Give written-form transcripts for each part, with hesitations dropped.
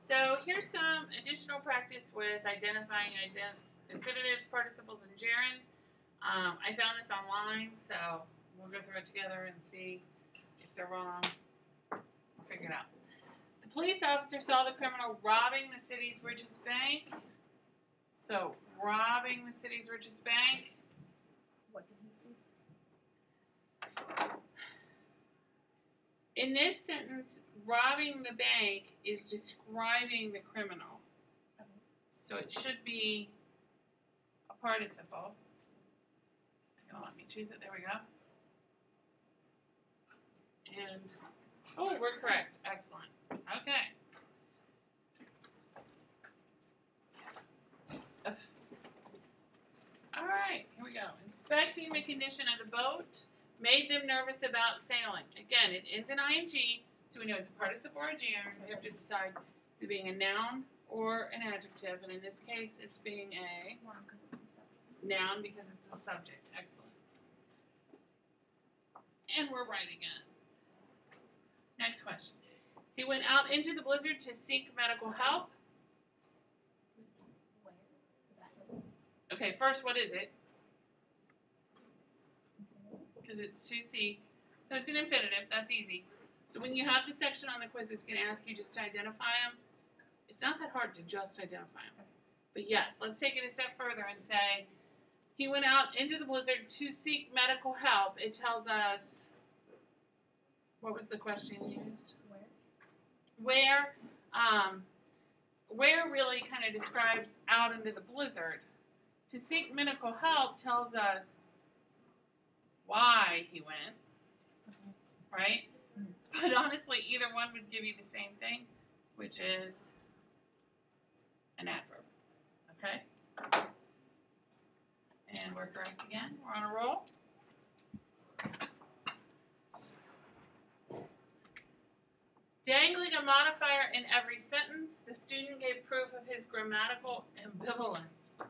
So here's some additional practice with identifying infinitives, participles, and gerund. I found this online, so we'll go through it together and see if they're wrong. We'll figure it out. The police officer saw the criminal robbing the city's richest bank. So, robbing the city's richest bank. What did he see? In this sentence, robbing the bank is describing the criminal. So it should be a participle. It's going to let me choose it. There we go. And, oh, we're correct. Excellent. Okay. All right, here we go. Inspecting the condition of the boat made them nervous about sailing. Again, it ends in ing, so we know it's a participle or a gerund. We have to decide is it being a noun or an adjective, and in this case, it's being a noun because it's a subject. Noun because it's a subject. Excellent. And we're right again. Next question. He went out into the blizzard to seek medical help. Where? Okay, first, what is it? Because it's to seek. So it's an infinitive. That's easy. So when you have the section on the quiz, it's going to ask you just to identify them. It's not that hard to just identify them. But yes, let's take it a step further and say, he went out into the blizzard to seek medical help. It tells us, what was the question used? Where really kind of describes out into the blizzard. To seek medical help tells us why he went, right? But honestly, either one would give you the same thing, which is an adverb, okay? And we're correct again. We're on a roll. Dangling a modifier in every sentence, the student gave proof of his grammatical ambivalence.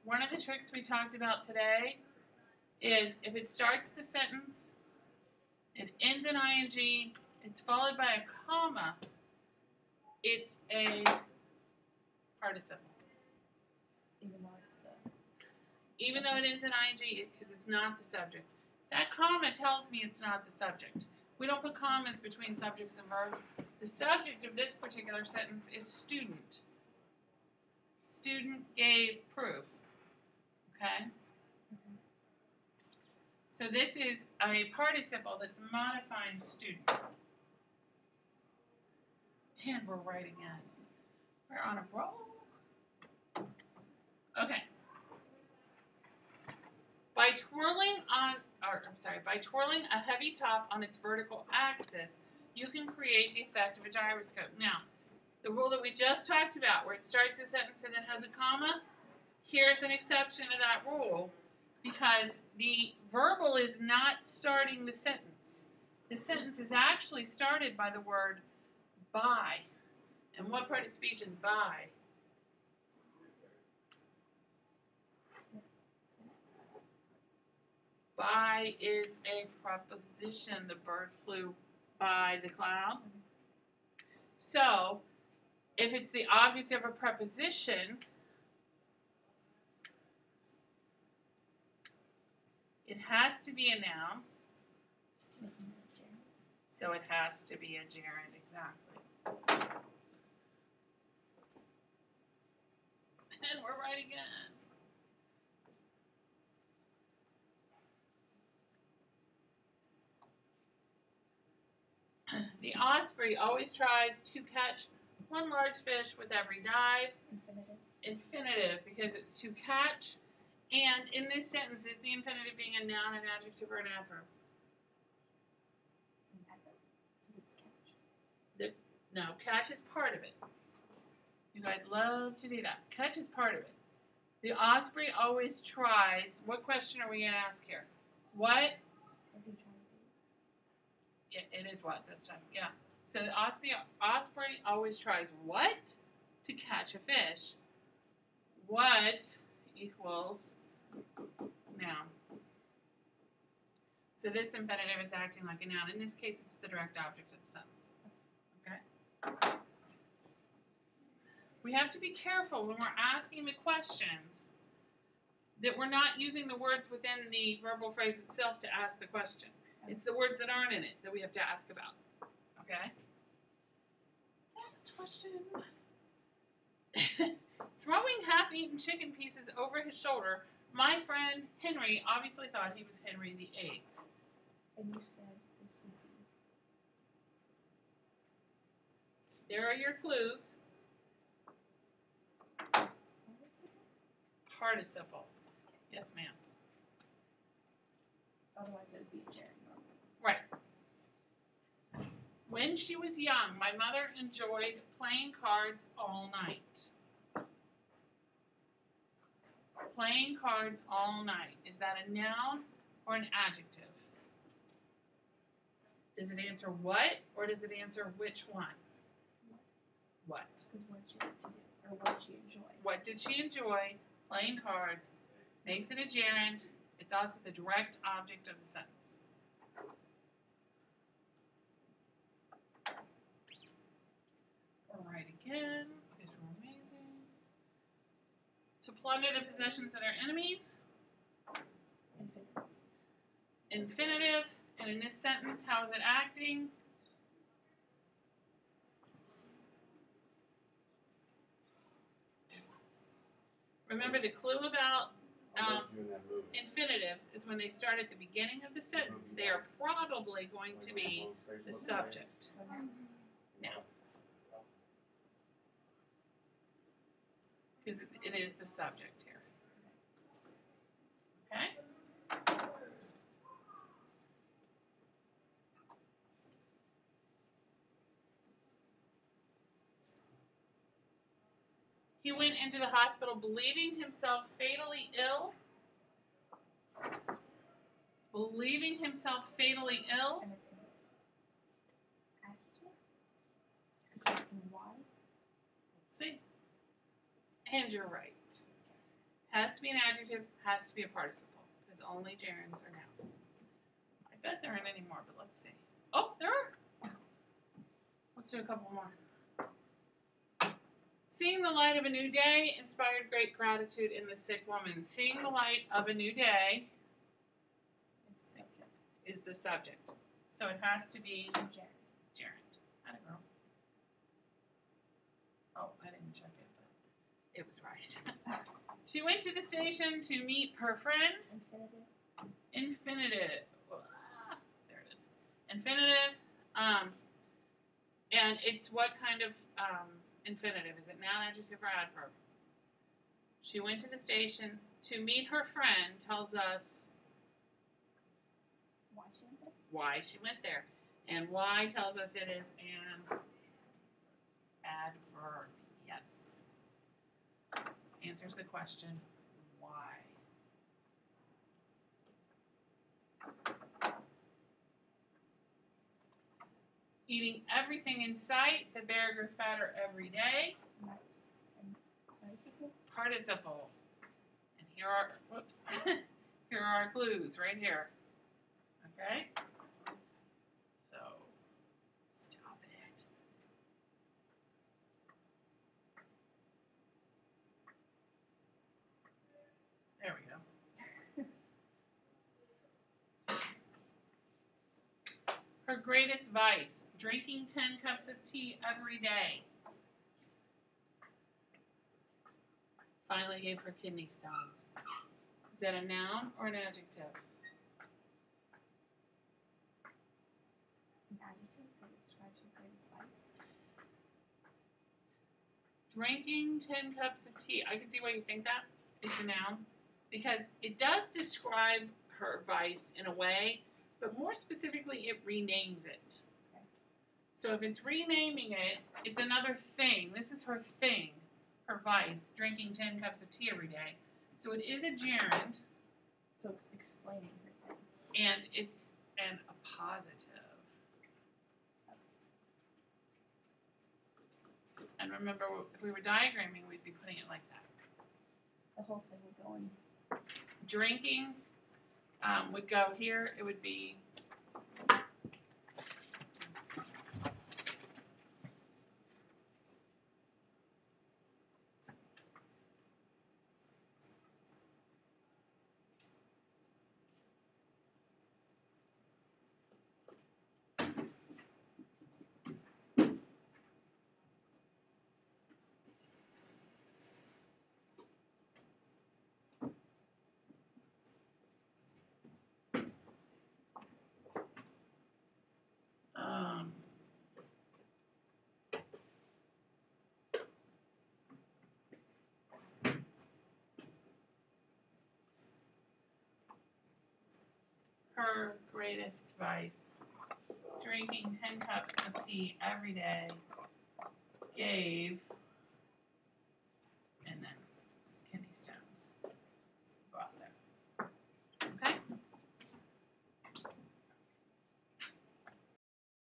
One of the tricks we talked about today is if it starts the sentence, it ends in ing, it's followed by a comma, it's a participle. Even though it ends in ing, because it's not the subject. That comma tells me it's not the subject. We don't put commas between subjects and verbs. The subject of this particular sentence is student. Student gave proof. Okay? So this is a participle that's modifying student. And we're right again. We're on a roll. Okay. By twirling a heavy top on its vertical axis, you can create the effect of a gyroscope. Now, the rule that we just talked about, where it starts a sentence and then has a comma, here's an exception to that rule, because the verbal is not starting the sentence. The sentence is actually started by the word by. And what part of speech is by? By is a preposition. The bird flew by the cloud. So, if it's the object of a preposition, it has to be a noun. So it has to be a gerund, exactly. And we're right again. The osprey always tries to catch one large fish with every dive. Infinitive, because it's to catch. And in this sentence, is the infinitive being a noun, an adjective, or an adverb? No, catch is part of it. You guys love to do that. Catch is part of it. The osprey always tries. What question are we going to ask here? What? Is he trying to do? Yeah, it is what this time. Yeah. So the osprey always tries what? To catch a fish. What equals noun. So this infinitive is acting like a noun. In this case, it's the direct object of the sentence. Okay? We have to be careful when we're asking the questions that we're not using the words within the verbal phrase itself to ask the question. It's the words that aren't in it that we have to ask about. Okay? Next question. Throwing half-eaten chicken pieces over his shoulder, my friend Henry obviously thought he was Henry VIII. And you said this would be. There are your clues. What is it? Participle. Yes, ma'am. Otherwise, it would be a gerund. Right. When she was young, my mother enjoyed playing cards all night. Playing cards all night. Is that a noun or an adjective? Does it answer what, or does it answer which one? What? Because what did she like to do? Or what did she enjoy? What did she enjoy? Playing cards. Makes it a gerund. It's also the direct object of the sentence. Right again, because we're amazing. To plunder the possessions of their enemies. Infinitive. Infinitive. And in this sentence, how is it acting? Remember the clue about infinitives is when they start at the beginning of the sentence, they are probably going to be the subject. Now. Because it is the subject here. Okay? He went into the hospital believing himself fatally ill. Believing himself fatally ill. And it's an adjective. It's asking why. Let's see. And you're right. Has to be an adjective, has to be a participle. Because only gerunds are nouns. I bet there aren't any more, but let's see. Oh, there are. Let's do a couple more. Seeing the light of a new day inspired great gratitude in the sick woman. Seeing the light of a new day It's the subject. is the subject. So it has to be Gerund. gerund. I don't know. Oh, I didn't check it, but it was right. She went to the station to meet her friend. Infinitive. Infinitive. There it is. Infinitive. And it's what kind of infinitive? Is it noun, adjective, or adverb? She went to the station to meet her friend tells us Why she went there? why she went there. And why tells us it is an adverb. Yes. Answers the question, why? Eating everything in sight, the bear grew fatter every day. That's an participle. Participle. And here are, whoops, here are our clues right here. Okay? So, stop it. There we go. Her greatest vice, drinking 10 cups of tea every day. Finally gave her kidney stones. Is that a noun or an adjective? An adjective because it describes her greatest vice. Drinking 10 cups of tea. I can see why you think that. It's a noun. Because it does describe her vice in a way, but more specifically, it renames it. Okay. So if it's renaming it, it's another thing. This is her thing, her vice, drinking 10 cups of tea every day. So it is a gerund, So it's explaining her thing. and it's an appositive. And remember, if we were diagramming, we'd be putting it like that. The whole thing would go in. Drinking would go here. It would be her greatest vice, drinking 10 cups of tea every day, gave